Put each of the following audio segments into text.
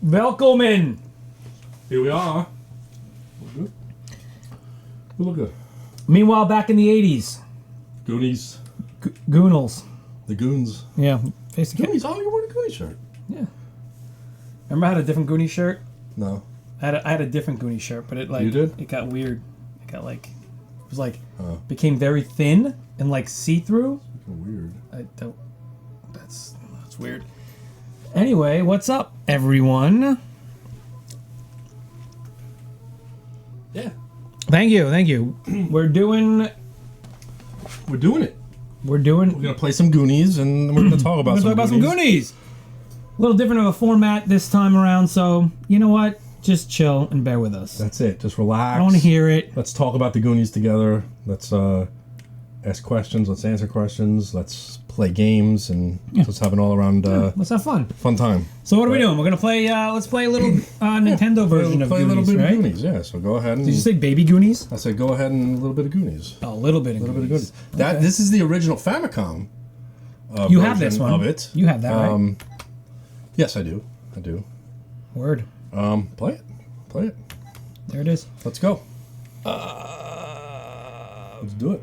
Welcome. Here we are. We look good. Meanwhile, back in the 80s. Goonies. Goonals. The Goons. Yeah. Basically. Goonies? Oh, you're wearing a Goonies shirt. Yeah. Remember I had a different Goonies shirt? No. I had a different Goonies shirt, but it You did? it got weird. It got like, it was like, became very thin and like see-through. Weird. That's weird. Anyway, what's up, everyone? Yeah. Thank you. We're doing it. We're We're gonna play some Goonies and we're gonna talk about some Goonies. A little different of a format this time around, so you know what? Just chill and bear with us. That's it. Just relax. I don't want to hear it. Let's talk about the Goonies together. Let's ask questions. Let's answer questions. Let's play games and let's have an all-around Let's have fun. fun time. So what are we doing? We're gonna play. Let's play a little Nintendo version of play Goonies, a little bit right? of Goonies. Yeah. So go ahead and. Did you say Baby Goonies? I said go ahead and a little bit of Goonies. A little bit of Goonies. That this is the original Famicom. You have this one. Of it. You have that, right? Yes, I do. Word. Play it. There it is. Let's go. Let's do it.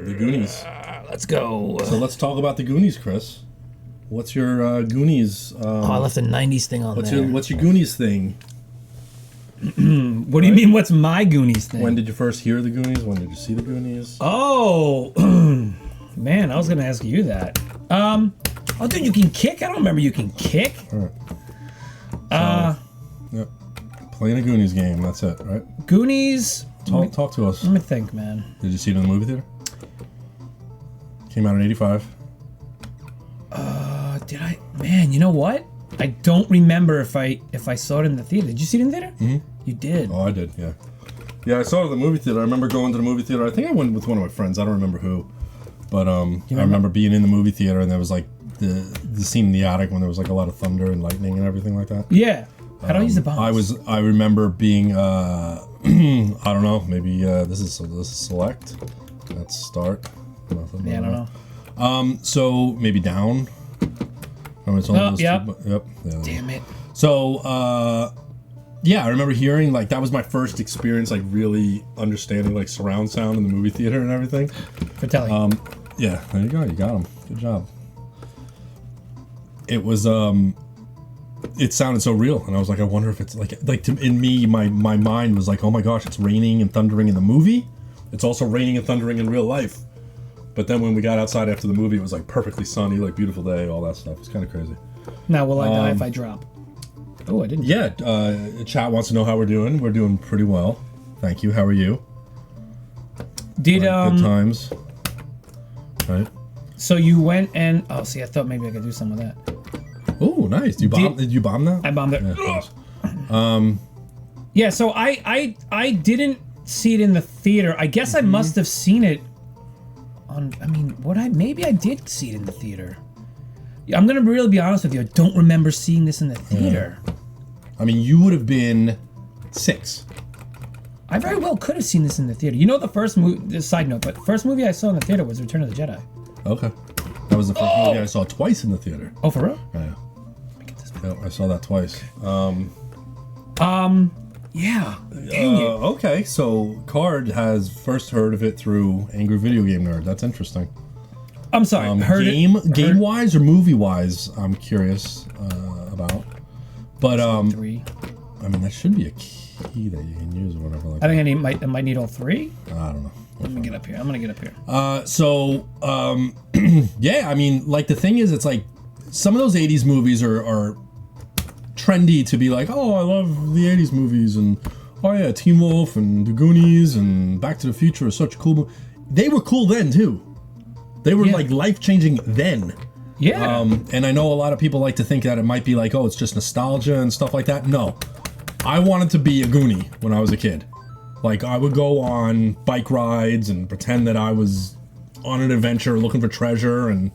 The Goonies. Let's go. So let's talk about the Goonies, Chris. What's your Goonies? I left the '90s thing on there. What's your Goonies thing? What do you mean? What's my Goonies thing? When did you first hear the Goonies? When did you see the Goonies? Oh, man, I was gonna ask you that. Oh, dude, you can kick. I don't remember you can kick. All right. Yep. Playing a Goonies game. That's it, right? Goonies. Talk to us. Let me think, man. Did you see it in the movie theater? Came out in '85. Did I? Man, you know what? I don't remember if I saw it in the theater. Did you see it in the theater? Mm-hmm. You did. Oh, I did. Yeah. Yeah, I saw it in the movie theater. I remember going to the movie theater. I think I went with one of my friends. I don't remember who, but I remember being in the movie theater and there was like the scene in the attic when there was like a lot of thunder and lightning and everything like that. Yeah. How do I use the bombs? I remember being I don't know, maybe this is select. Let's start. Nothing. Yeah, I don't know. So maybe down. It's only yep. Yep. Yeah. Damn it. So yeah, I remember hearing like that was my first experience like really understanding like surround sound in the movie theater and everything. For telling. Yeah, there you go. You got him. Good job. It was it sounded so real, and I was like, I wonder if it's in me, my mind was like, oh my gosh, it's raining and thundering in the movie. It's also raining and thundering in real life. But then when we got outside after the movie, it was like perfectly sunny, like beautiful day, all that stuff. It's kind of crazy. Now, will I die if I drop? Oh, I didn't. Yeah, chat wants to know how we're doing. We're doing pretty well. Thank you. How are you? Did good times. Right. So you went and I thought maybe I could do some of that. Oh, nice. Did you bomb that? I bombed it. Yeah, yeah, so I didn't see it in the theater. I guess I must have seen it on. I mean, maybe I did see it in the theater. Yeah, I'm gonna really be honest with you. I don't remember seeing this in the theater. Yeah. I mean, you would have been 6. I very well could have seen this in the theater. You know, the first movie. Side note, but the first movie I saw in the theater was Return of the Jedi. Okay. That was the first movie I saw twice in the theater. Oh, for real? Yeah. Yep, I saw that twice. Yeah. Dang it. Okay, so Card has first heard of it through Angry Video Game Nerd. That's interesting. I'm sorry. Game wise or movie wise, I'm curious about. But 3. I mean, that should be a key that you can use or whatever. Like I think I might need all 3. I don't know. Let me get up here. I'm gonna get up here. Yeah, I mean, like the thing is, it's like some of those 80s movies are trendy to be like, oh, I love the 80s movies, and oh yeah, Teen Wolf and the Goonies and Back to the Future are such cool. They were cool then too. They were like life-changing then. Yeah. And I know a lot of people like to think that it might be like, oh, it's just nostalgia and stuff like that. No, I wanted to be a Goonie when I was a kid. Like I would go on bike rides and pretend that I was on an adventure looking for treasure and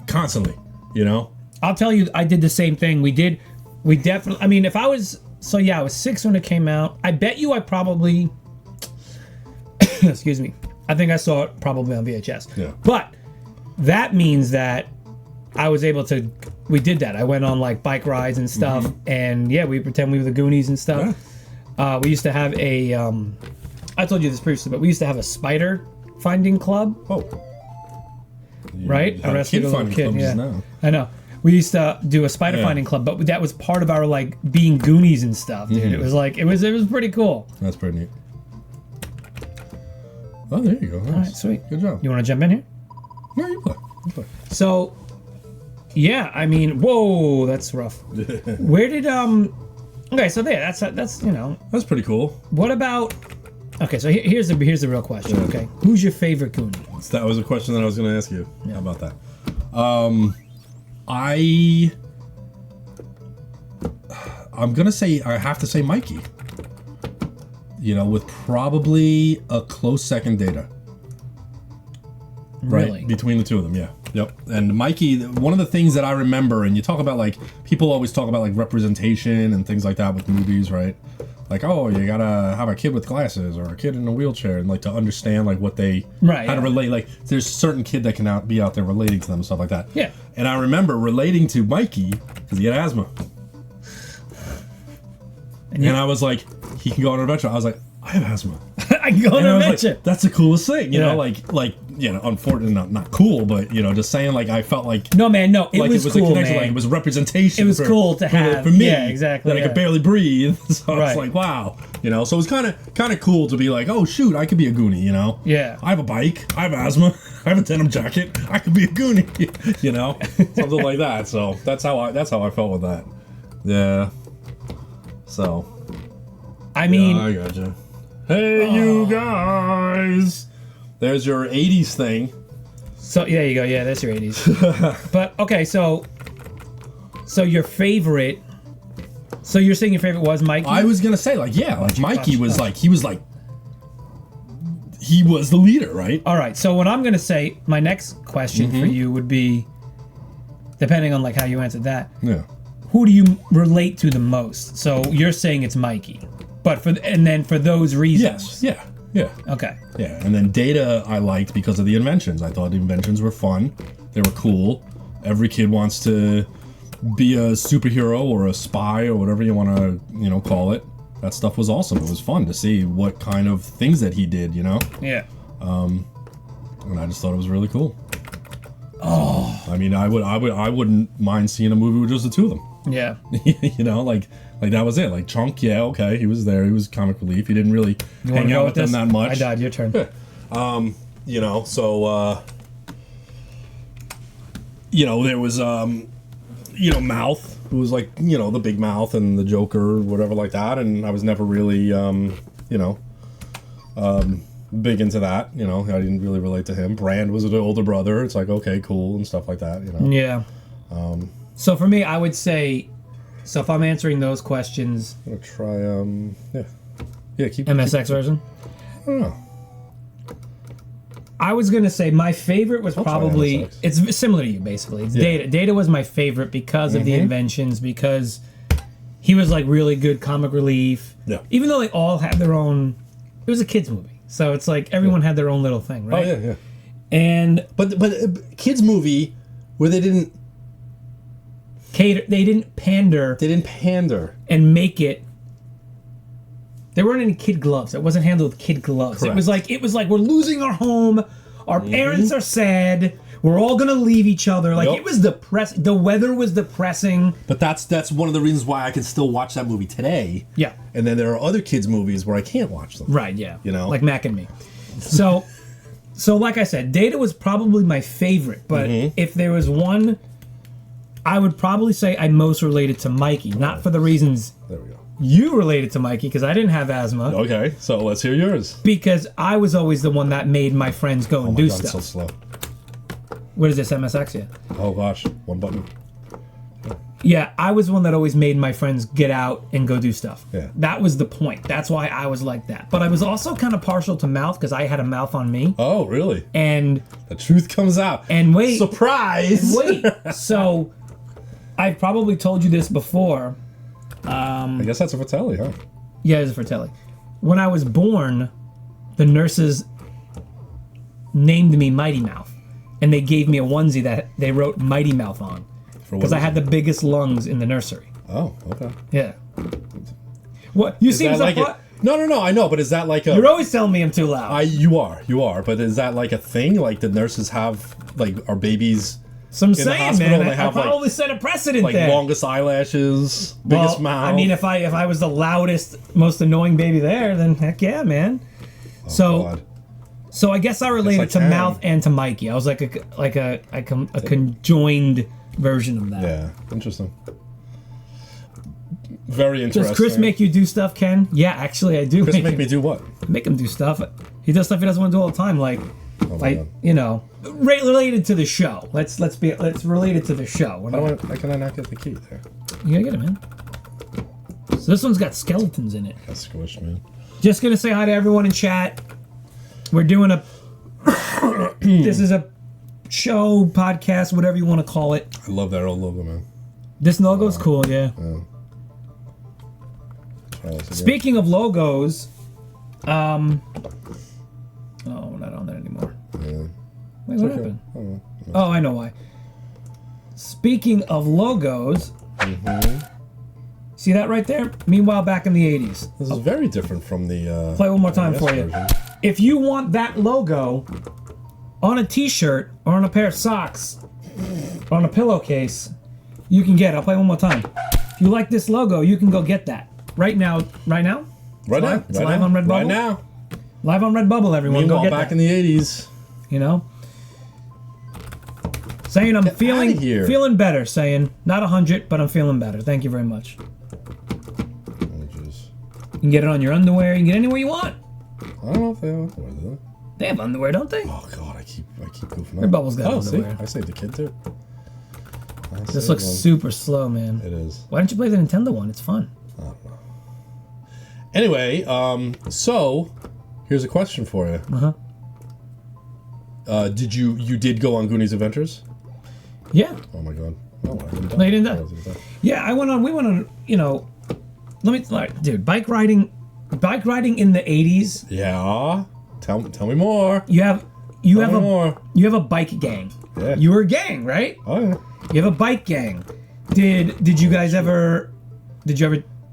constantly, you know? I'll tell you, I did the same thing. We definitely, I mean, I was 6 when it came out. I bet you I probably, excuse me, I think I saw it probably on VHS. Yeah. But that means that I was able to. We did that. I went on like bike rides and stuff, and yeah, we pretend we were the Goonies and stuff. Yeah. We used to have a. I told you this previously, but we used to have a spider finding club. Oh. Right, I rescued a little kid. Yeah, now. I know. We used to do a spider finding club, but that was part of our like being Goonies and stuff, dude. It was like it was pretty cool. That's pretty neat. Oh, there you go. Nice. All right, sweet. Good job. You want to jump in here? No, you play. So, yeah, I mean, whoa, that's rough. Where did Okay, so there. That's you know. That's pretty cool. What about? Okay, so here's the real question. Yeah. Okay, who's your favorite Goonie? That was a question that I was going to ask you. Yeah. How about that? I'm gonna say I have to say Mikey. You know, with probably a close second Data. Really? Right, between the two of them, yeah. Yep. And Mikey, one of the things that I remember, and you talk about like people always talk about like representation and things like that with movies, right? Like, oh, you gotta have a kid with glasses or a kid in a wheelchair, and like to understand like what they how to relate. Like, there's a certain kid that can be out there relating to them and stuff like that. Yeah. And I remember relating to Mikey because he had asthma, and I was like, he can go on an adventure. I was like, I have asthma. I can go on an adventure. Like, that's the coolest thing, you know. Like you know, unfortunately, not cool, but you know, just saying like I felt like no, man, no, like it was cool, a connection, man. like it was representation. It was cool to have for me. Yeah, exactly. That I could barely breathe, so I was like, wow, you know. So it was kind of cool to be like, oh shoot, I could be a Goonie, you know. Yeah. I have a bike. I have asthma. I have a denim jacket. I could be a Goonie, you know, something like that. So that's how I felt with that. Yeah. So. I mean. Yeah, I gotcha. Hey, you guys! There's your 80s thing. So there you go. Yeah, that's your 80s. But okay, so your favorite. So you're saying your favorite was Mikey? I was gonna say like Mikey was like he was the leader, right? All right. So what I'm gonna say, my next question for you would be, depending on like how you answered that. Yeah. Who do you relate to the most? So you're saying it's Mikey. But for those reasons. Yes. Yeah. Okay. Yeah, and then Data I liked because of the inventions. I thought the inventions were fun. They were cool. Every kid wants to be a superhero or a spy or whatever you want to, you know, call it. That stuff was awesome. It was fun to see what kind of things that he did, you know? Yeah. And I just thought it was really cool. Oh. So, I mean, I wouldn't mind seeing a movie with just the two of them. Yeah. You know, like that was it. Like Chunk, yeah, okay, he was there. He was comic relief. He didn't really hang out with them that much. I died. Your turn. Yeah. You know, so you know, there was you know, Mouth, who was like, you know, the big mouth and the Joker or whatever like that, and I was never really you know, big into that. You know, I didn't really relate to him. Brand was an older brother. It's like, okay, cool and stuff like that. You know. Yeah. So for me, I would say, so if I'm answering those questions, I'm gonna try keep MSX version. I don't know. I was gonna say my favorite was probably it's similar to you basically. It's Data. Data was my favorite because of the inventions, because he was like really good comic relief. Yeah. Even though they all had their own, it was a kids movie, so it's like everyone had their own little thing, right? Oh yeah. And but kids movie where they didn't cater, they didn't pander. They didn't pander and make it. There weren't any kid gloves. It wasn't handled with kid gloves. Correct. It was like we're losing our home. Our parents are sad. We're all gonna leave each other. Like it was depressing. The weather was depressing. But that's one of the reasons why I can still watch that movie today. Yeah. And then there are other kids' movies where I can't watch them. Right. Yeah. You know, like Mac and Me. So like I said, Data was probably my favorite. But if there was one, I would probably say I most related to Mikey. Not for the reasons. There we go. You related to Mikey because I didn't have asthma. Okay, so let's hear yours. Because I was always the one that made my friends go and do God, stuff. It's so slow. What is this, MSX? Yeah. Oh gosh, one button. Yeah, I was the one that always made my friends get out and go do stuff. Yeah. That was the point. That's why I was like that. But I was also kind of partial to Mouth because I had a mouth on me. Oh, really? And the truth comes out. And wait. Surprise! Wait. So, I've probably told you this before. I guess that's a Fratelli, huh? Yeah, it's a Fratelli. When I was born, the nurses named me Mighty Mouth. and they gave me a onesie that they wrote Mighty Mouth on because I had the biggest lungs in the nursery. Oh, okay. Yeah. What you seem so like No, I know, but is that like a? You're always telling me I'm too loud. You are, but is that like a thing? Like the nurses have our babies. So I'm saying, man, I probably like, set a precedent like there. longest eyelashes, biggest mouth. I mean, if I was the loudest, most annoying baby there, then heck yeah, man. God. So I guess I related to Mouth and to Mikey. I was like a conjoined version of that. Yeah, interesting. Very interesting. Does Chris make you do stuff, Ken? Yeah, actually, I do. Chris make me do what? Make him do stuff. He does stuff he doesn't want to do all the time, like related to the show. Let's relate it to the show. Why can I not get the key there? You gotta get it, man. So this one's got skeletons in it. That's squished, man. Just gonna say hi to everyone in chat. We're doing a. This is a show, podcast, whatever you want to call it. I love that old logo, man. This logo's cool, yeah. Speaking of logos, oh, we're not on there anymore. Yeah. Wait, what happened? Oh, I know why. Speaking of logos, see that right there? Meanwhile, back in the 80s. This is very different from the... Play one more time for you. Version. If you want that logo on a t-shirt or on a pair of socks or on a pillowcase, you can get it. I'll play one more time. If you like this logo, you can go get that. Right now? It's live on Redbubble? Right now. Live on Redbubble, everyone. Meanwhile, go get back that. in the 80s. You know? Saying I'm feeling better. Saying not 100, but I'm feeling better. Thank you very much. You can get it on your underwear. You can get it anywhere you want. I don't know if they have underwear, do they? They have underwear, don't they? Oh god, I keep goofing up. Rebubble's got underwear. See? I saved the kid too. This looks super slow, man. It is. Why don't you play the Nintendo one? It's fun. I don't know. Anyway, so here's a question for you. Did you did go on Goonies Adventures? Yeah. Oh my god. Oh, No, you didn't die. Yeah, we went on, dude, bike riding in the 80s. Yeah. Tell me more. You have a bike gang. Yeah. You were a gang, right? Oh yeah. You have a bike gang. Did you guys ever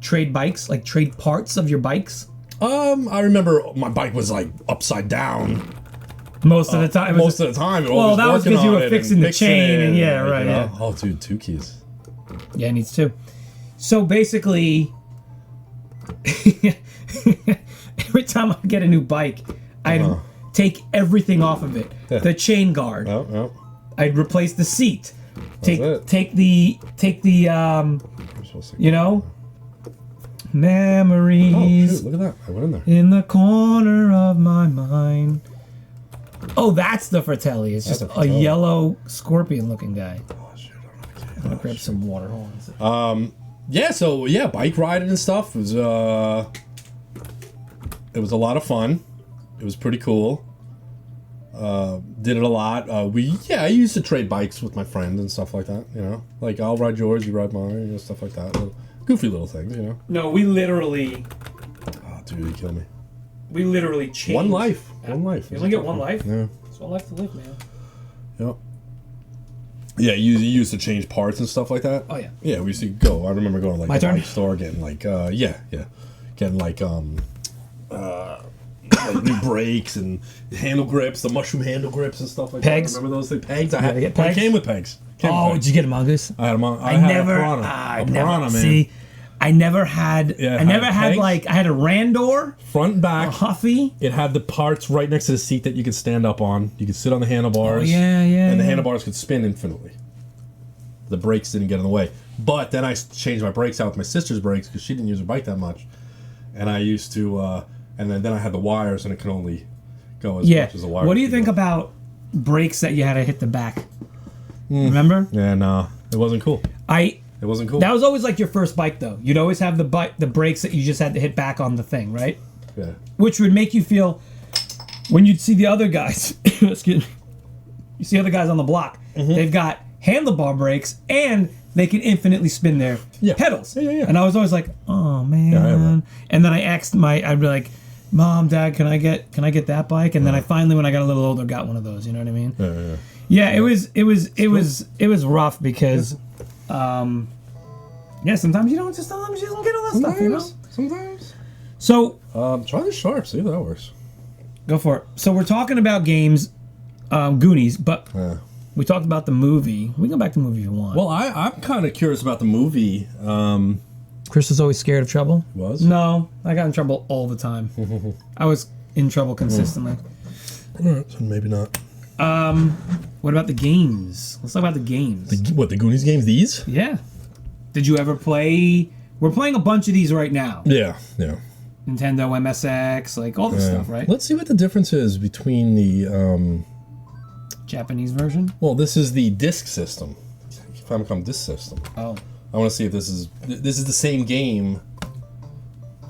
trade bikes? Like trade parts of your bikes? I remember my bike was like upside down. Most of the time. Most of the time. Well, that was because you were fixing the chain and yeah, right. Yeah. Oh, dude, 2 keys. Yeah, it needs 2. So basically, every time I get a new bike, I'd take everything off of it. Yeah. The chain guard. Oh. I'd replace the seat. Take the memories. Oh, shoot, look at that. I went in there. In the corner of my mind. Oh, that's the Fratelli. It's just a yellow scorpion-looking guy. Oh, shoot. I'm gonna grab some water. Hold on. Yeah, bike riding and stuff was, it was a lot of fun. It was pretty cool. Did it a lot. I used to trade bikes with my friends and stuff like that, you know? Like, I'll ride yours, you ride mine, you know, stuff like that. Goofy little things, you know? No, we literally... Oh, dude, you kill me. We literally changed... One life. One life. You only get one life? Yeah. It's one life to live, man. Yep. Yeah, you used to change parts and stuff like that? Oh, yeah. Yeah, we used to go. I remember going to, like, my turn? Bike store, getting, like, getting, like, like new brakes and handle grips, the mushroom handle grips and stuff like pegs. that. Remember those things? Pegs? I get pegs? Came with pegs. Did you get them on this? I had them on. I had a Piranha, man. See, I never had. I had a Randor. Front and back. A Huffy. It had the parts right next to the seat that you could stand up on. You could sit on the handlebars. Oh, yeah. And the handlebars could spin infinitely. The brakes didn't get in the way. But then I changed my brakes out with my sister's brakes because she didn't use her bike that much. And I used to. And then I had the wires, and it could only go as much as the wires. What do you think about brakes that you had to hit the back? Remember? Yeah, no, it wasn't cool. It wasn't cool. That was always like your first bike, though. You'd always have the brakes that you just had to hit back on the thing, right? Yeah. Which would make you feel when you'd see the other guys. Excuse me. You see other guys on the block. They've got handlebar brakes and they can infinitely spin their pedals. Yeah. And I was always like, oh man. Yeah, and then I'd be like, Mom, Dad, can I get that bike? And then I finally, when I got a little older, got one of those. You know what I mean? Yeah. It was rough because, sometimes you don't get all that stuff. You know. Sometimes. So try the sharp. See if that works. Go for it. So we're talking about games, Goonies, but we talked about the movie. We can go back to the movie if you want. Well, I'm kind of curious about the movie. Chris is always scared of trouble. Was? No, I got in trouble all the time. I was in trouble consistently. All right, so maybe not. What about the games? Let's talk about the games. The Goonies games? These? Yeah. Did you ever play? We're playing a bunch of these right now. Yeah. Nintendo, MSX, like all this stuff, right? Let's see what the difference is between the Japanese version. Well, this is the disc system. Famicom disc system. Oh. I want to see if this is the same game.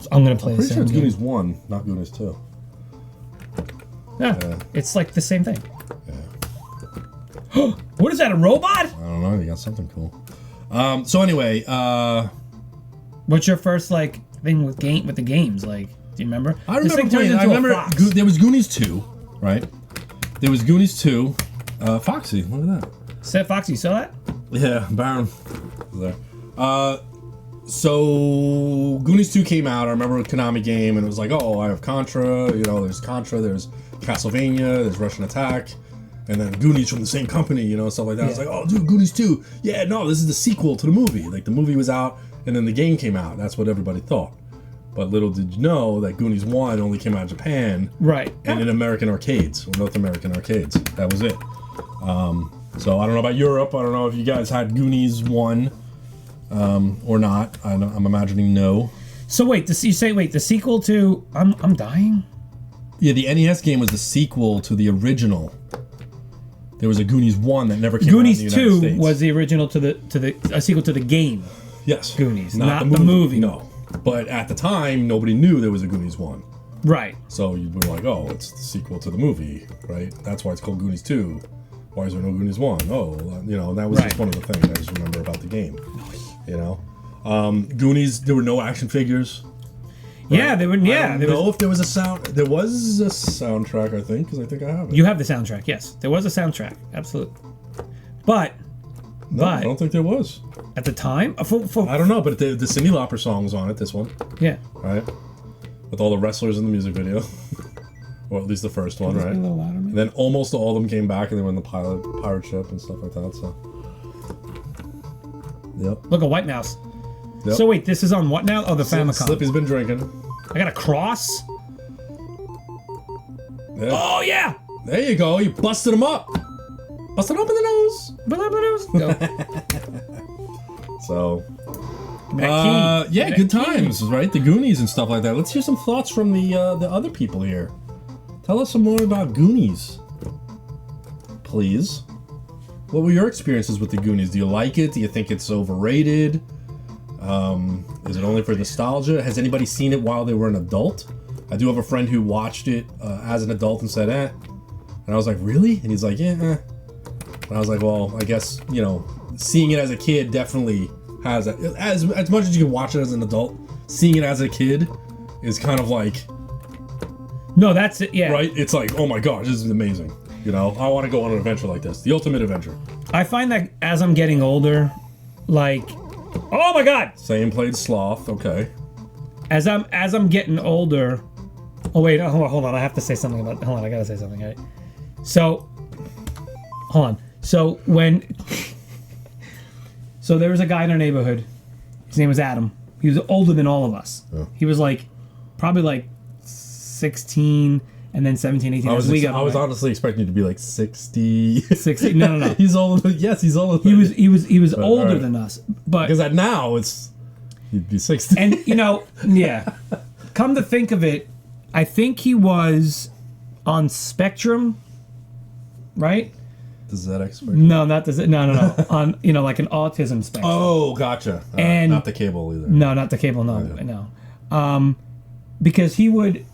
I'm gonna play. I'm pretty sure it's Goonies 1, not Goonies 2. Yeah, it's like the same thing. Yeah. What is that? A robot? I don't know. You got something cool. So anyway, what's your first thing with the games? Like, do you remember? I remember playing. I remember there was Goonies 2, right? There was Goonies 2. Foxy, look at that. Said Foxy, you saw that? Yeah, Baron. There. So Goonies 2 came out. I remember a Konami game, and it was like, oh, I have Contra. You know, there's Contra, there's Castlevania, there's Russian Attack, and then Goonies from the same company, you know, stuff like that. Yeah. It's like, oh, dude, Goonies 2. Yeah, no, this is the sequel to the movie. Like, the movie was out, and then the game came out. That's what everybody thought. But little did you know that Goonies 1 only came out in Japan. Right. And in American arcades, or North American arcades. That was it. So I don't know about Europe. I don't know if you guys had Goonies 1 or not. I'm imagining no. So wait, the sequel to I'm Dying? Yeah, the NES game was the sequel to the original. There was a Goonies 1 that never came Goonies out in the United 2 States. was the original to the a sequel to the game. Yes. Goonies, not the movie. No. But at the time, nobody knew there was a Goonies 1. Right. So you were like, oh, it's the sequel to the movie, right? That's why it's called Goonies 2. Why is there no Goonies 1? Oh, you know, that was just one of the things I just remember about the game. You know? Goonies, there were no action figures. Right? Yeah, there were. Yeah, I don't know if there was a sound. There was a soundtrack, I think, because I think I have it. You have the soundtrack, yes. There was a soundtrack, absolutely. But I don't think there was. At the time? I don't know, but the Cyndi Lauper song was on it, this one. Yeah. Right? With all the wrestlers in the music video. Or at least the first one, right? A little louder, and then almost all of them came back and they were in the pirate ship and stuff like that, so. Yep. Look, a White Mouse. Yep. So wait, this is on what now? Oh, the Famicom. Slippy's been drinking. I got a cross? Yeah. Oh, yeah! There you go, you busted him up. Busted him up in the nose. So. Yeah, good times, right? The Goonies and stuff like that. Let's hear some thoughts from the other people here. Tell us some more about Goonies, please. What were your experiences with the Goonies? Do you like it? Do you think it's overrated? Is it only for nostalgia? Has anybody seen it while they were an adult? I do have a friend who watched it as an adult and said, eh. And I was like, really? And he's like, yeah, eh. And I was like, well, I guess, you know, seeing it as a kid definitely has that. As much as you can watch it as an adult, seeing it as a kid is kind of like... No, that's it, yeah. Right? It's like, oh my gosh, this is amazing. You know, I want to go on an adventure like this. The ultimate adventure. I find that as I'm getting older, like... Oh my god! Same played Sloth, okay. As I'm getting older... Oh wait, hold on, I have to say something about... Hold on, I gotta say something, right? So... Hold on. So when... So there was a guy in our neighborhood. His name was Adam. He was older than all of us. Oh. He was probably 16 and then 17, 18. I was honestly expecting you to be like 60. 60? No. He's older. Yes, he's older. He was older than us. But because now he'd be 60. And yeah. Come to think of it, I think he was on Spectrum, right? The ZX Spectrum? No, not the No. On like an autism spectrum. Oh, gotcha. And not the cable either. No, not the cable. No. Because he would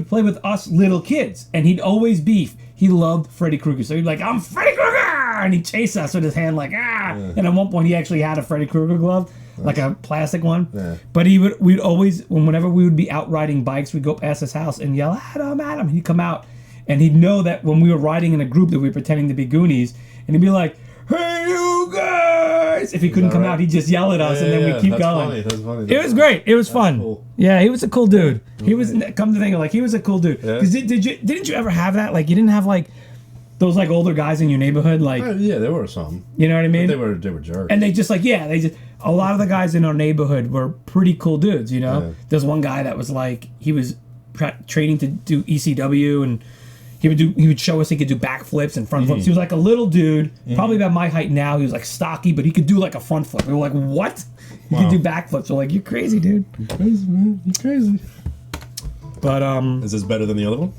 play with us little kids, and he'd always beef. He loved Freddy Krueger, so he'd be like, "I'm Freddy Krueger," and he'd chase us with his hand like, ah. Yeah. And at one point, he actually had a Freddy Krueger glove. like a plastic one. Yeah. But we'd always, whenever we would be out riding bikes, we'd go past his house and yell, Adam. He'd come out and he'd know that when we were riding in a group that we were pretending to be Goonies, and he'd be like, hey, you guys! If he couldn't come out, he'd just yell at us, and then we'd keep going. That's funny. It was great. It was fun. Cool. Yeah, he was a cool dude. He was. Come to think of it, like, he was a cool dude. Yeah. Because didn't you ever have that? Like, you didn't have like those like older guys in your neighborhood, like, Yeah, there were some. you know what I mean? They were jerks. And they just like, a lot of the guys in our neighborhood were pretty cool dudes, you know? Yeah. There's one guy that was like, he was training to do ECW, and he would show us he could do backflips and front flips. He was like a little dude, probably about my height now. He was like stocky, but he could do like a front flip. We were like, what? He could do backflips. We're like, you're crazy, dude. You're crazy, man. You're crazy. But Is this better than the other one?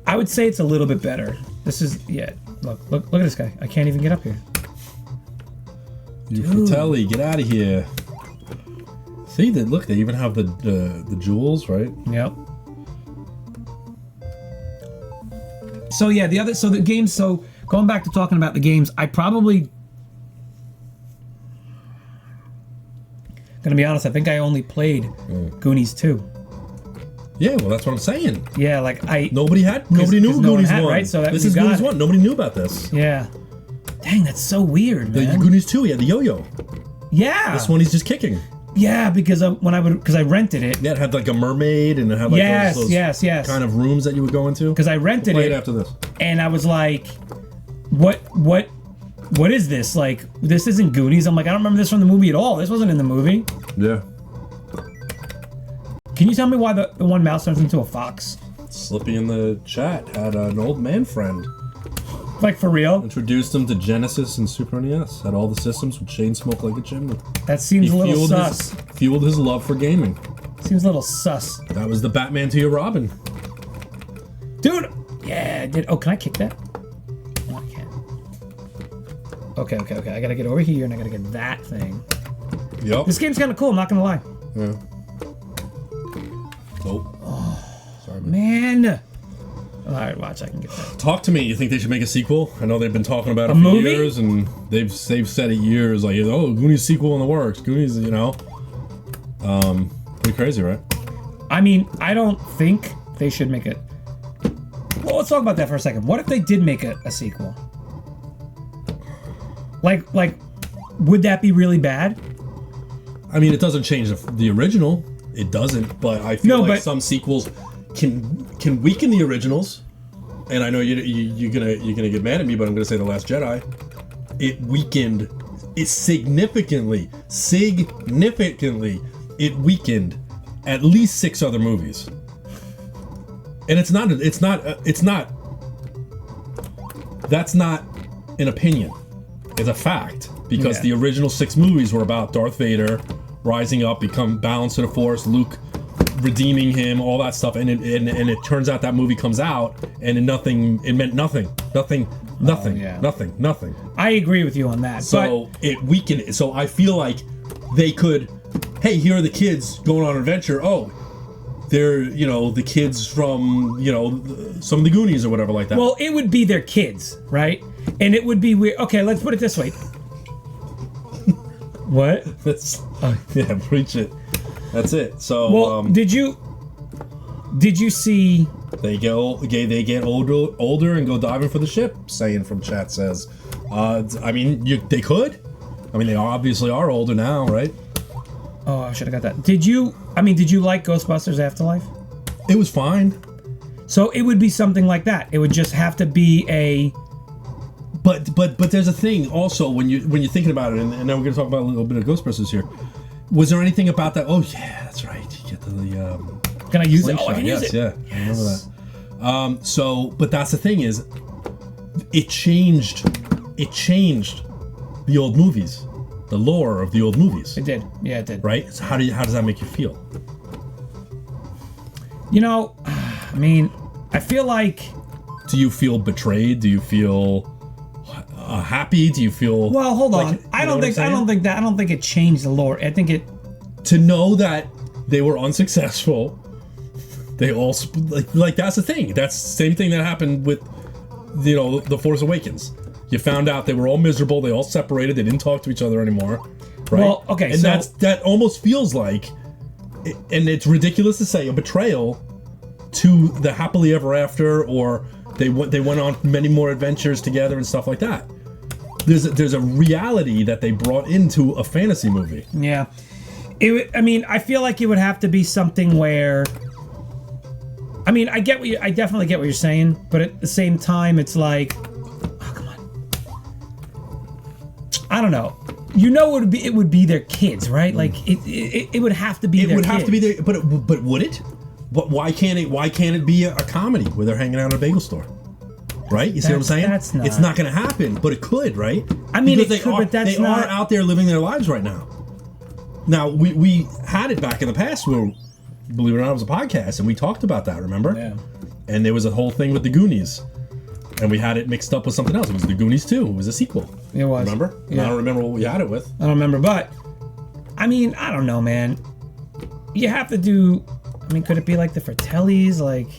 I would say it's a little bit better. This is, look at this guy. I can't even get up here. You Fratelli, get out of here. See, look, they even have the jewels, right? Yep. So yeah, the games, so going back to talking about the games, I probably, gonna be honest, I think I only played Goonies 2. Yeah, well, that's what I'm saying. Yeah, like Nobody knew no one Goonies had, 1. right? So this you is got Goonies it. 1. Nobody knew about this. Yeah. Dang, that's so weird, The man. Goonies 2, he had the yo-yo. Yeah. This one he's just kicking. Yeah, because because I rented it. Yeah, it had like a mermaid and it had like those yes. kind of rooms that you would go into. Because I rented Play it it after this. and I was like, what is this? Like, this isn't Goonies. I'm like, I don't remember this from the movie at all. This wasn't in the movie. Yeah. Can you tell me why the one mouse turns into a fox? Slippy in the chat had an old man friend. Like, for real? Introduced him to Genesis and Super NES. Had all the systems with chain smoke like a chimney. That seems a little sus. Fueled his love for gaming. Seems a little sus. That was the Batman to your Robin. Dude! Yeah, oh, can I kick that? No, I can't. Okay. I gotta get over here and I gotta get that thing. Yep. This game's kinda cool, I'm not gonna lie. Yeah. Oh. Sorry, man. Man! Alright, watch, I can get that. Talk to me. You think they should make a sequel? I know they've been talking about it A for movie? years, and they've said it years. Like, oh, Goonies sequel in the works. Goonies, you know. Pretty crazy, right? I mean, I don't think they should make it. Well, let's talk about that for a second. What if they did make a sequel? Like, would that be really bad? I mean, it doesn't change the original. It doesn't, but I feel like but some sequels can weaken the originals. And I know you're gonna get mad at me, but I'm gonna say The Last Jedi. It weakened. It significantly. It weakened at least 6 other movies. And it's not. That's not an opinion. It's a fact, because the original 6 movies were about Darth Vader rising up, become balanced to the Force, Luke redeeming him, all that stuff, and it turns out that movie comes out and it meant nothing. I agree with you on that. So it weakened it. So I feel like they could, hey, here are the kids going on an adventure. Oh, they're, the kids from, some of the Goonies or whatever like that. Well, it would be their kids, right? And it would be weird. Okay, let's put it this way. What? Yeah, preach it. That's it. So, well, did you see? They get older and go diving for the ship. Saying from chat says, I mean, they could. I mean, they obviously are older now, right? Oh, I should have got that. Did you like Ghostbusters Afterlife? It was fine. So it would be something like that. It would just have to be a. But there's a thing also when you're thinking about it, and now we're gonna talk about a little bit of Ghostbusters here. Was there anything about that? Oh yeah, that's right. You get the Can I use it? slingshot. Oh, I can use it. Yeah, I remember that. But that's the thing is, it changed the old movies, the lore of the old movies. It did. Yeah, it did. Right. So how does that make you feel? I mean, I feel like. Do you feel betrayed? Do you feel happy? Do you feel? Well, hold on. Like, I don't think it changed the lore. I think it. To know that they were unsuccessful, they all like that's the thing. That's the same thing that happened with, The Force Awakens. You found out they were all miserable. They all separated. They didn't talk to each other anymore. right? Well, okay, and so that almost feels like, and it's ridiculous to say, a betrayal to the happily ever after, or they went on many more adventures together and stuff like that. There's a reality that they brought into a fantasy movie. yeah, I mean, I feel like it would have to be something where. I mean, I definitely get what you're saying, but at the same time, it's like, oh, come on. I don't know. You know, it would be their kids, right? Like it would have to be. It would have to be their, but would it? But why can't it be a comedy where they're hanging out at a bagel store? Right? You see what I'm saying? That's not. It's not going to happen, but it could, right? I mean, because it could, but that's they not. are out there living their lives right now. Now we had it back in the past where, believe it or not, it was a podcast, and we talked about that. Remember? Yeah. And there was a whole thing with the Goonies, and we had it mixed up with something else. It was the Goonies 2. It was a sequel. It was. Remember? Yeah. I don't remember what we had it with. I don't remember, but I mean, I don't know, man. You have to do. I mean, could it be like the Fratellis? Like,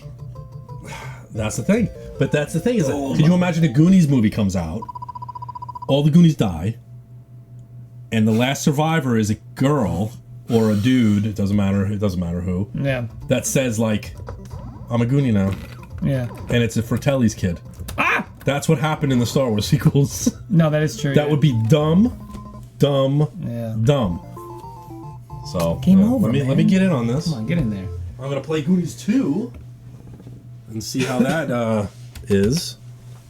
that's the thing. But that's the thing is that, could you imagine a Goonies movie comes out, all the Goonies die, and the last survivor is a girl or a dude, it doesn't matter who, yeah, that says like, I'm a Goonie now. yeah. And it's a Fratelli's kid. Ah! That's what happened in the Star Wars sequels. No, that is true. That would be dumb. Yeah. Dumb. So Game over, let me get in on this. Come on, get in there. I'm gonna play Goonies 2 and see how that is.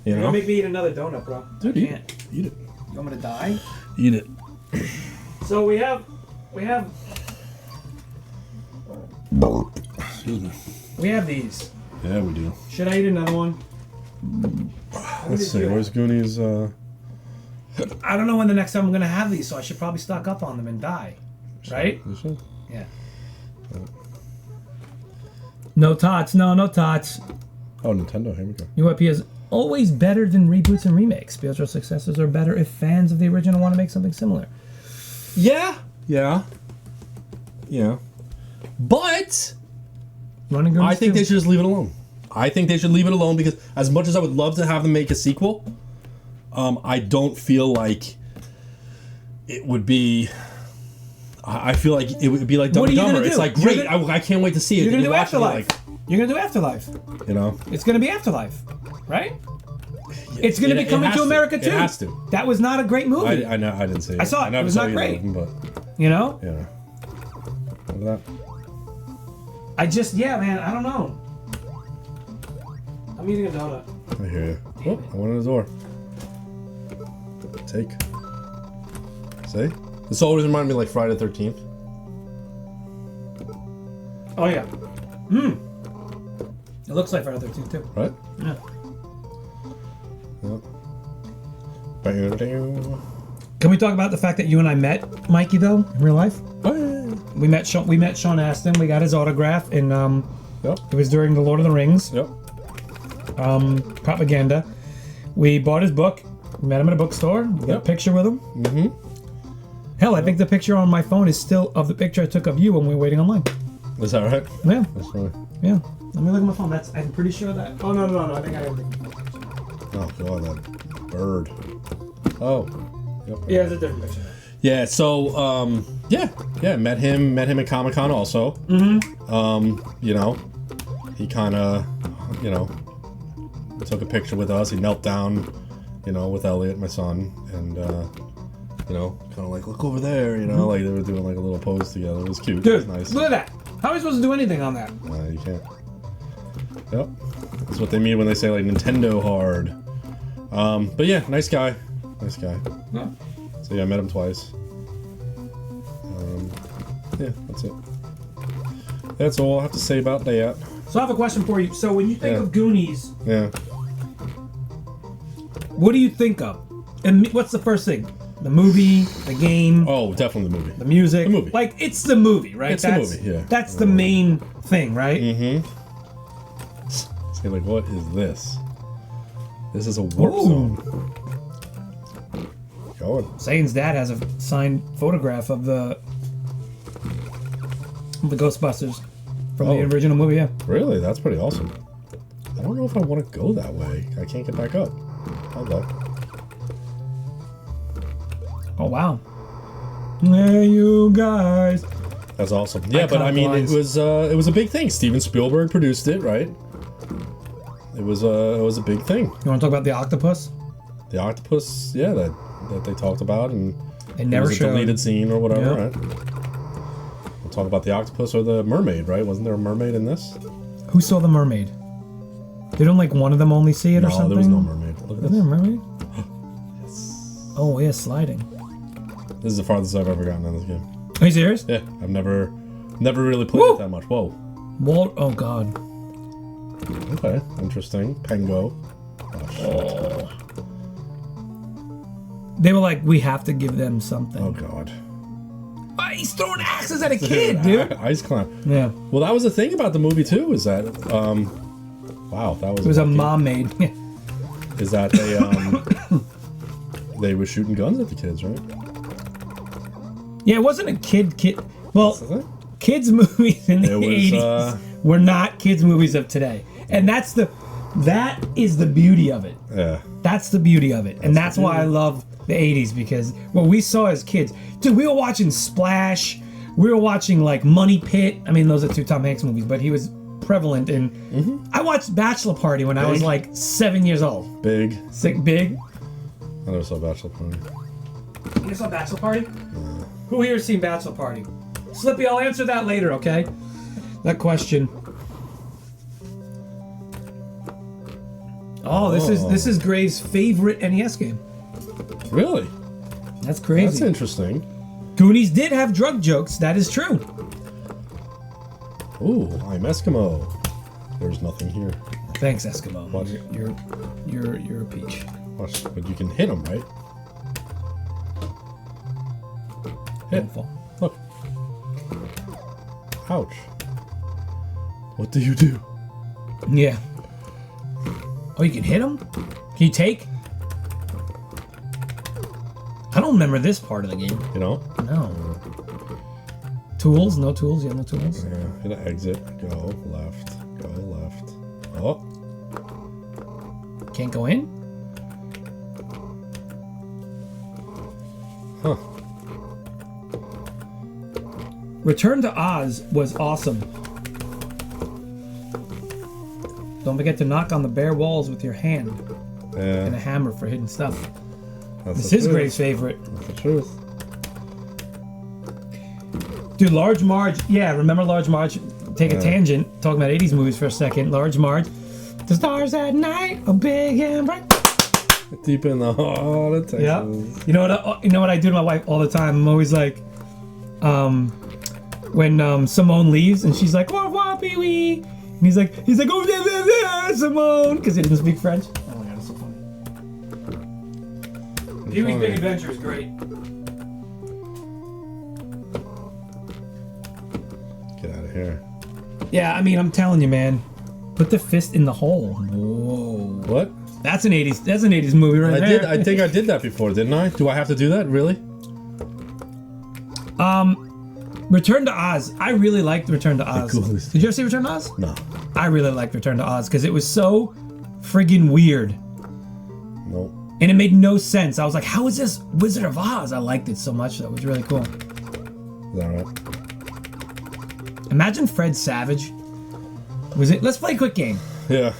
You know? Make me eat another donut, bro. Dude, I eat can't. Eat it. You want me to die? Eat it. So we have. Excuse me. We have these. Yeah, we do. Should I eat another one? Let's see. Where's Goonies? I don't know when the next time I'm gonna have these, so I should probably stock up on them and die. Right? You should. Yeah. No tots. No tots. Oh, Nintendo. Here we go. UIP is always better than reboots and remakes. Spiritual successors are better if fans of the original want to make something similar. Yeah. But Running I think they should just leave it alone. I think they should leave it alone because as much as I would love to have them make a sequel, I don't feel like it would be. I feel like it would be like Dumb and Dumber. It's like great. I can't wait to see it. You're gonna do Afterlife. You're gonna do Afterlife. You know. It's gonna be Afterlife, right? It's gonna be Coming to America too. It has to. That was not a great movie. I know. I didn't see it. I saw it. It was not great. But you know. yeah. What that? Yeah, man. I don't know. I'm eating a donut. I hear you. Oh, I went in the door. Take. See? This always reminded me like Friday the 13th. Oh yeah. It looks like Friday the 13th too. Right? Yeah. Yep. Can we talk about the fact that you and I met Mikey though in real life? Oh, yeah. We met Sean Astin. We got his autograph, and Yep. it was during the Lord of the Rings Yep. propaganda. We bought his book. Met him at a bookstore. We got a picture with him. Mm-hmm. Hell, I think the picture on my phone is still of the picture I took of you when we were waiting online. Is that right? Yeah, That's funny. yeah. Let me look at my phone. I'm pretty sure that. Oh no! I think I have. Oh god, that bird. Oh. Yep. Yeah, it's a different picture. Yeah. So, yeah. Met him at Comic-Con also. Mm-hmm. You know, he kind of, you know, took a picture with us. He knelt down, you know, with Elliot, my son, and you know, kind of like look over there. You know, like they were doing like a little pose together. It was cute. Dude, it was nice. look at that. How are we supposed to do anything on that? You can't. Yep. That's what they mean when they say like Nintendo hard. But yeah, nice guy. Nice guy. Yeah. So yeah, I met him twice. Yeah, that's it. That's all I have to say about that. So I have a question for you. So when you think Yeah. of Goonies, Yeah. what do you think of? And what's the first thing? The movie, the game, Oh, definitely the movie. the music. The movie. Like it's the movie, right? It's the movie, yeah. That's the main thing, right? Mm-hmm. Say like, what is this? This is a warp zone. Going. Zane's dad has a signed photograph of the Ghostbusters from the original movie. Yeah. Really? That's pretty awesome. I don't know if I want to go that way. I can't get back up. I'll go. Oh wow. Hey, you guys. That's awesome. Yeah, but I mean, it was a big thing. Steven Spielberg produced it, right? It was a big thing. You want to talk about the octopus? The octopus, yeah, that they talked about, and it never was a showed. deleted scene or whatever, Yep. right? We'll talk about the octopus or the mermaid, right? Wasn't there a mermaid in this? Who saw the mermaid? Didn't like one of them only see it or something? No, there was no mermaid. Look at Was this. there a mermaid? Yes. Oh yeah, sliding. This is the farthest I've ever gotten in this game. Are you serious? Yeah, I've never really played Woo! it that much. Whoa. Walt. Oh god. Okay, interesting. Pengo. Oh. They were like, we have to give them something. Oh god. Oh, he's throwing axes at a kid, dude. Ice climb. Yeah. Well, that was the thing about the movie too. Is that wow, that was. It was a lucky. mom made. Is that they were shooting guns at the kids, right? Yeah, it wasn't a kid. Well, Is it? kids movies in the It was, 80s were not kids movies of today, and that is the beauty of it. Yeah. That's the beauty of it, and that's why I love the 80s, because what we saw as kids, dude, we were watching Splash, we were watching like Money Pit. I mean, those are two Tom Hanks movies, but he was prevalent in. I watched Bachelor Party when I was like 7 years old. Big. Sick big. I never saw Bachelor Party. You saw Bachelor Party? Who here has seen Bachelor Party? Slippy, I'll answer that later, okay? That question. Oh, this is Graves' favorite NES game. Really? That's crazy. That's interesting. Goonies did have drug jokes. That is true. Ooh, I'm Eskimo. There's nothing here. Thanks, Eskimo. What? You're a peach. Watch, but you can hit them, right? Hit. Info. Look. Ouch. What do you do? Yeah. Oh, you can hit him? Can you take? I don't remember this part of the game. You know? No. Tools? No tools? You have no tools? Yeah. Hit an exit. Go left. Go left. Oh. Can't go in? Huh. Return to Oz was awesome. Don't forget to knock on the bare walls with your hand and a Yeah. hammer for hidden stuff. That's This the is truth. Graves' favorite. That's the truth. Dude, Large Marge. Yeah, remember Large Marge? Take a tangent. Talking about 80s movies for a second. Large Marge. The stars at night are big and bright. Deep in the heart of Texas. Yeah. You know what I do to my wife all the time? I'm always like, when Simone leaves and she's like, "Au revoir, Pee-wee," and he's like, "Oh yeah, yeah, yeah, Simone," because he doesn't speak French. Oh my god, it's so funny. Pee-wee's Big Adventure is great. Get out of here. Yeah, I mean, I'm telling you, man. Put the fist in the hole. Whoa. What? That's an 80s. That's an 80s movie right there. I think I did that before, didn't I? Do I have to do that? Really? Return to Oz. I really liked Return to Oz. Ghoulies. Did you ever see Return to Oz? No. I really liked Return to Oz because it was so friggin' weird. No. And it made no sense. I was like, how is this Wizard of Oz? I liked it so much. That was really cool. Is that right? Imagine Fred Savage. Was it? Let's play a quick game. Yeah.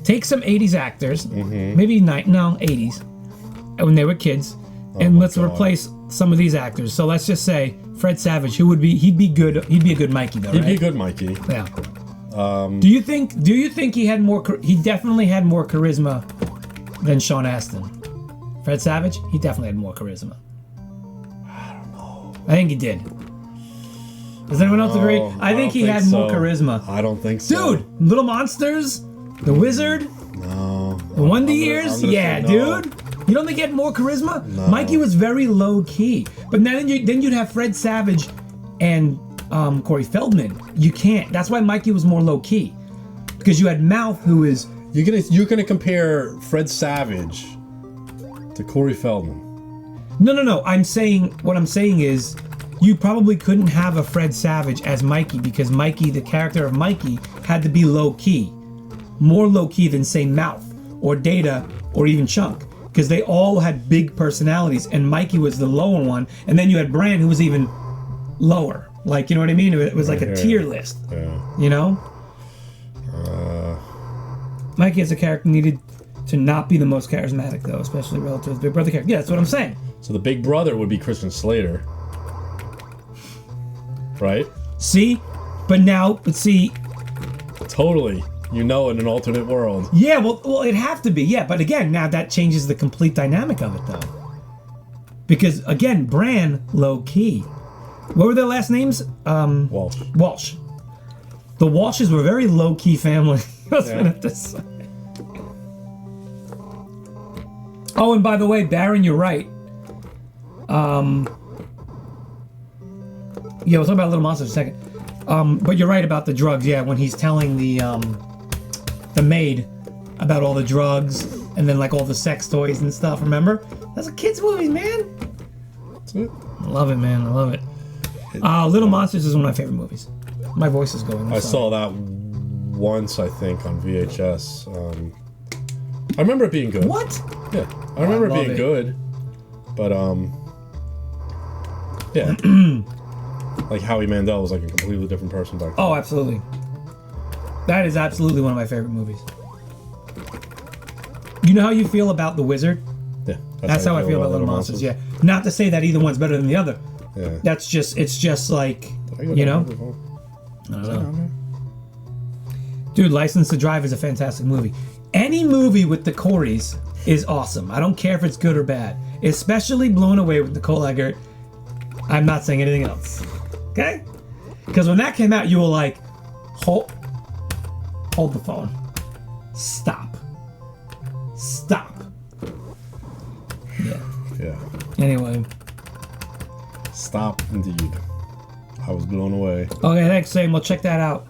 Take some 80s actors, Mm-hmm. maybe 80s, when they were kids, and let's replace some of these actors. So let's just say Fred Savage, who would be? He'd be good. He'd be a good Mikey, though, He'd right? be a good Mikey. Yeah. Do you think he had more? He definitely had more charisma than Sean Astin. Fred Savage, he definitely had more charisma. I don't know. I think he did. Does anyone else agree? I think he had more charisma. I don't think so. Dude, Little Monsters, The Wizard, No. The Wonder Years, yeah, dude. You don't think he had more charisma? No. Mikey was very low key, but then you'd have Fred Savage and Corey Feldman. You can't. That's why Mikey was more low key, because you had Mouth, who is. You're gonna compare Fred Savage to Corey Feldman. No. What I'm saying is, you probably couldn't have a Fred Savage as Mikey because Mikey, the character of Mikey, had to be low key, more low key than say Mouth or Data or even Chunk. because they all had big personalities, and Mikey was the lower one, and then you had Bran, who was even lower. Like, you know what I mean? It was like a tier list. Yeah. You know? Mikey as a character needed to not be the most charismatic, though, especially relative to the Big Brother character. Yeah, that's what I'm saying. So the Big Brother would be Christian Slater. Right? See? But see... Totally. You know, in an alternate world. Yeah, well, it'd have to be, yeah. But again, now that changes the complete dynamic of it, though. Because, again, Bran, low-key. What were their last names? Walsh. Walsh. The Walshes were a very low-key family. I was gonna have to say. Oh, and by the way, Baron, you're right. Yeah, we'll talk about Little Monsters in a second. But you're right about the drugs. Yeah, when he's telling the maid about all the drugs and then like all the sex toys and stuff. Remember? That's a kids' movie, man. That's it. I love it, man. I love it. Little Monsters is one of my favorite movies. My voice is going. I saw that once, I think, on VHS. I remember it being good. What? Yeah, I remember it being good, but yeah, like Howie Mandel was like a completely different person back then. Oh, absolutely. That is absolutely one of my favorite movies. You know how you feel about The Wizard? Yeah, that's how I feel about Little Monsters. Yeah, not to say that either one's better than the other. Yeah, it's just like, you know. I don't know. Dude, License to Drive is a fantastic movie. Any movie with the Coreys is awesome. I don't care if it's good or bad. Especially Blown Away with Nicole Eggert. I'm not saying anything else. Okay? Because when that came out, you were like, hold the phone. Stop. Yeah. Yeah. Anyway. Stop, indeed. I was blown away. Okay, thanks, Sam. We'll check that out.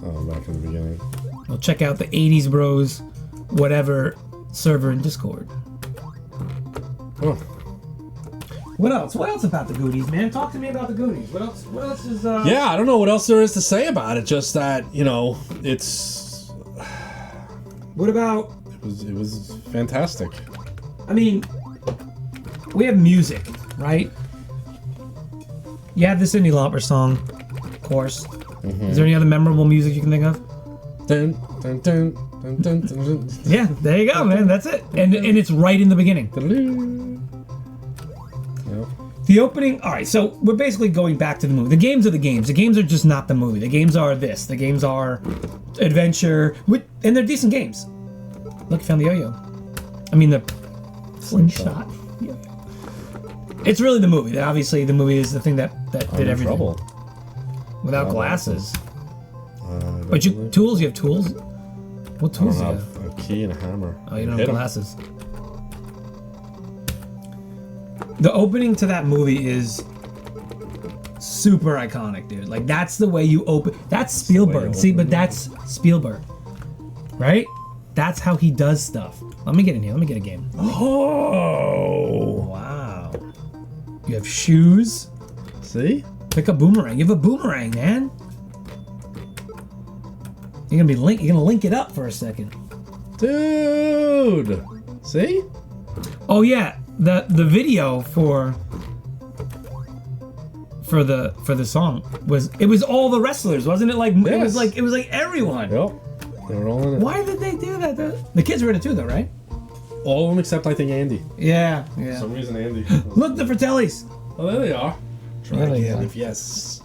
Oh, back in the beginning. We'll check out the 80's Bros, whatever, server in Discord. Oh. What else? What else about the Goonies, man? Talk to me about the Goonies. What else? What else is? Yeah, I don't know what else there is to say about it. Just that, you know, it's. What about? It was fantastic. I mean, we have music, right? You have the Cyndi Lauper song, of course. Mm-hmm. Is there any other memorable music you can think of? Dun, dun, dun, dun, dun, dun, dun. Yeah, there you go, man. That's it. And it's right in the beginning. Yep. The opening. All right, so we're basically going back to the movie. The games are the games. The games are just not the movie. The games are this. The games are adventure, and they're decent games. Look, found the yo-yo. I mean the slingshot. Yeah. It's really the movie. Obviously, the movie is the thing that did everything. Trouble. Without glasses. But tools? You have tools? What tools do you have? A key and a hammer. Oh, you don't have glasses. The opening to that movie is super iconic, dude. Like, that's the way you open. That's Spielberg. See, but that's Spielberg. Right? That's how he does stuff. Let me get in here. Let me get a game. Oh! Wow. You have shoes. See? Pick a boomerang. You have a boomerang, man. You're gonna link it up for a second. Dude! See? Oh yeah, the video for the song was all the wrestlers, wasn't it? Like yes. it was like everyone. Yep. They were all in it. Why did they do that? The kids were in it too, though, right? All of them except I think Andy. Yeah. For some reason Andy. Look, the Fratellis. Oh, there they are. Try again if yes.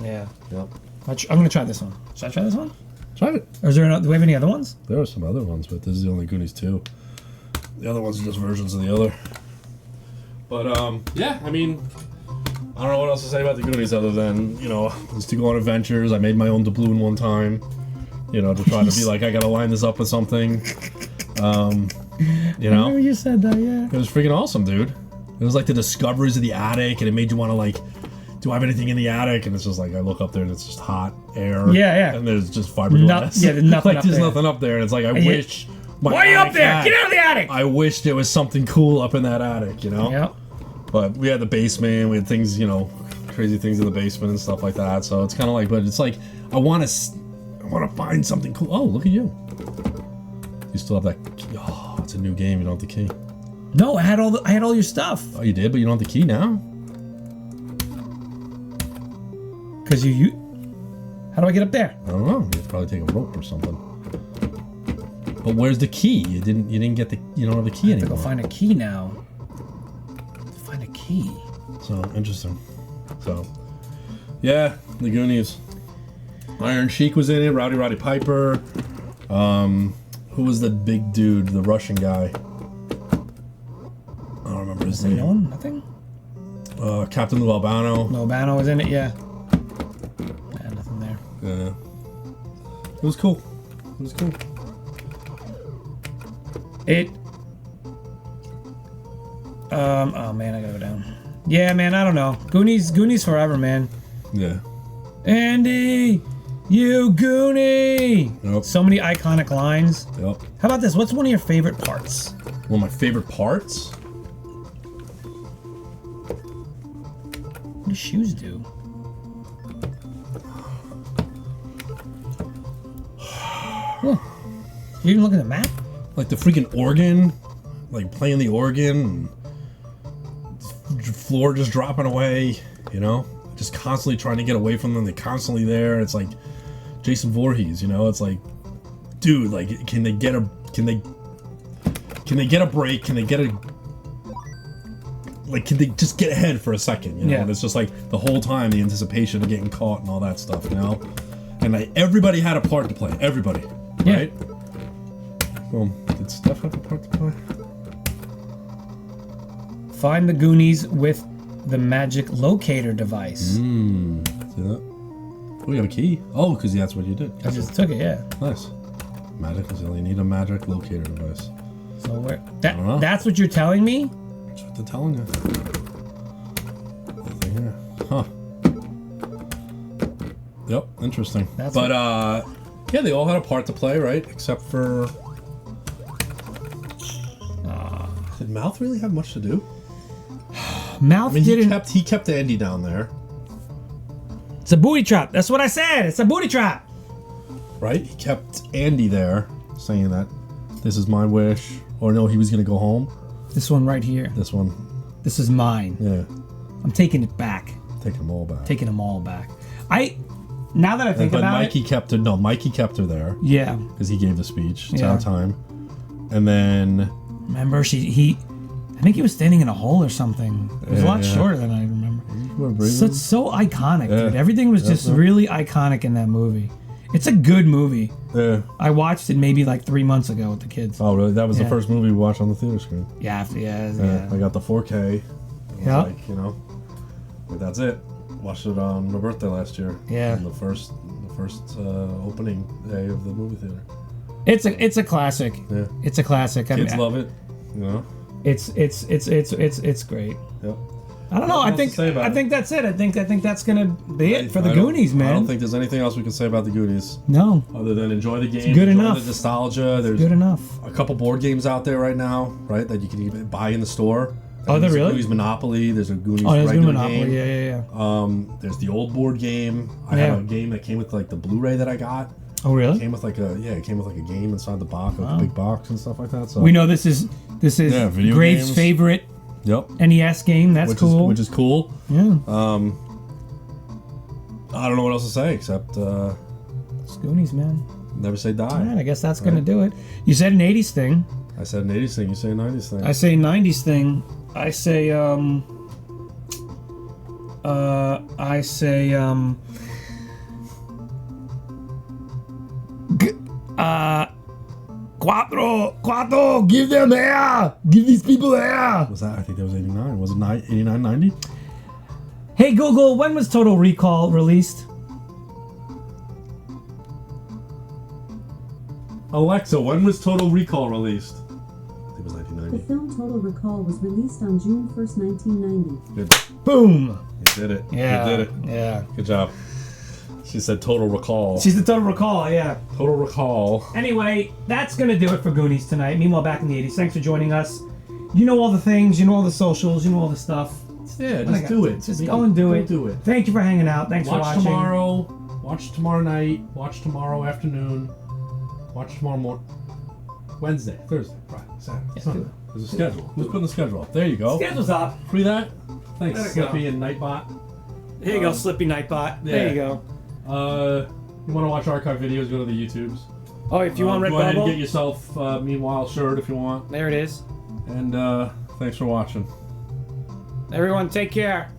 Yeah. Yep. I'm gonna try this one. Should I try this one? Try it. Or is there do we have any other ones? There are some other ones, but this is the only Goonies 2. The other ones are just versions of the other. But yeah, I mean, I don't know what else to say about the Goonies other than, you know, just to go on adventures. I made my own doubloon one time, you know, to try to be like, I gotta line this up with something. You know, I remember you said that, yeah. It was freaking awesome, dude. It was like the discoveries of the attic, and it made you want to like, do I have anything in the attic? And it's just like I look up there and it's just hot air. Yeah. And there's just fiberglass. There's nothing like up there's there. nothing up there, and it's like I wish. Why are you up there? Get out of the attic! I wish there was something cool up in that attic, you know? Yep. But we had the basement, we had things, you know, crazy things in the basement and stuff like that. So it's kind of like, but it's like, I want to find something cool. Oh, look at you. You still have that, oh, it's It's a new game. You don't have the key. No, I had all your stuff. Oh, you did, but you don't have the key now. Cause you. How do I get up there? I don't know. You have to probably take a rope or something. But where's the key? You didn't get the. You don't have the key I have to anymore. go find a key now. Find a key. So interesting. So, yeah, the Goonies. Iron Sheik was in it. Rowdy Piper. Who was the big dude? The Russian guy. I don't remember his name. No one? Nothing? Captain Lou Albano. Albano was in it, yeah. Yeah, nothing there. Yeah. It was cool. It was cool. Oh man, I gotta go down. Yeah, man, I don't know. Goonies forever, man. Yeah. Andy, you Goonie. Yep. So many iconic lines. Yep. How about this? What's one of your favorite parts? One of my favorite parts? What do shoes do? Huh. You even look at the map? Like the freaking organ, like playing the organ, and floor just dropping away, you know, just constantly trying to get away from them. They're constantly there. It's like Jason Voorhees, you know. It's like, dude, like, can they get a break? Can they just get ahead for a second? You know, Yeah. and it's just like the whole time the anticipation of getting caught and all that stuff, you know. And like, everybody had a part to play. Everybody, Yeah. right? Well, did Steph have a part to play? Find the Goonies with the magic locator device. See that? Oh, you have a key? Oh, because that's what you did. I just took it, yeah. Nice. Magic is you need a magic locator device. So where? don't know. That's what you're telling me? That's what they're telling you. Nothing here. Huh. Yep, interesting. That's yeah, they all had a part to play, right? Except for... Did Mouth really have much to do? Mouth I mean, didn't. he kept Andy down there, It's a booty trap. That's what I said. It's a booty trap. right? He kept Andy there, saying that this is my wish. Or no, he was going to go home. This one right here. This one. This is mine. Yeah. I'm taking it back. Taking them all back. Taking them all back. Now that I think But about Mikey it. kept her. No, Mikey kept her there Yeah. because he gave the speech. It's Yeah. our time. And then Remember, I think he was standing in a hole or something. It was a lot Yeah. shorter than I remember. we're So it's so iconic, Yeah. dude. Everything was just really iconic in that movie. It's a good movie. Yeah. I watched it maybe like 3 months ago with the kids. Oh, really? That was the Yeah. first movie we watched on the theater screen. Yeah, Yeah. yeah. I got the 4K. Yeah. Like, you know, but that's it. Watched it on my birthday last year. Yeah. On the first opening day of the movie theater. It's a classic. Yeah. It's a classic. Kids love it. You know. It's great. Yep. I don't know. Nothing I else think to say about I it. think that's it. I think that's gonna be it for the I don't- Goonies, man. I don't think there's anything else we can say about the Goonies No, other than enjoy the game. good enjoy enough. The nostalgia. There's good enough. a couple board games out there right now, right? That you can even buy in the store. Oh, There's there a really? Goonies Monopoly. There's a Goonies Oh, there's regular Monopoly. game. Yeah. There's the old board game. I Yeah. have a game that came with like the Blu-ray that I got. Oh, really? It came with like a game inside the box, like a big box and stuff like that. So We know this is Yeah, video Graves' games. favorite Yep. NES game. That's cool. Which is cool. Yeah. I don't know what else to say except It's Goonies, man. never say die. All right, I guess that's gonna do it. You said an 80s thing. I said an 80s thing. You say a 90s thing. I say 90s thing. I say Cuatro, give them air! Give these air! Was that? I think that was 89. Was it 89, 90? Hey Google, when was Total Recall released? Alexa, when was Total Recall released? I think it was The 1990. film Total Recall was released on June 1st, 1990. Good. Boom! You did it. Yeah. You did it. Yeah. Good job. She said Total Recall. She's the Total Recall, yeah. Total Recall. Anyway, that's gonna do it for Goonies tonight. Meanwhile, back in the 80s. Thanks for joining us. You know all the things, you know all the socials, you know all the stuff. Yeah, What I just got? do it. Just go and do it. Do it. Thank you for hanging out. Thanks for Watch watching. tomorrow. Watch tomorrow night. Watch tomorrow afternoon. Watch tomorrow morning. Wednesday, Thursday, Friday, Saturday, Yeah, Sunday. good. There's a schedule. Who's putting the schedule up? There you go. Schedule's up. Free that. Thanks, There we go. Slippy and Nightbot. Here you go, Slippy Nightbot. There yeah. you go. You want to watch archive videos? Go to the YouTubes. Oh, if you want Go ahead and Redbubble, get yourself Meanwhile shirt if you want. there it is. And thanks for watching. Everyone, take care.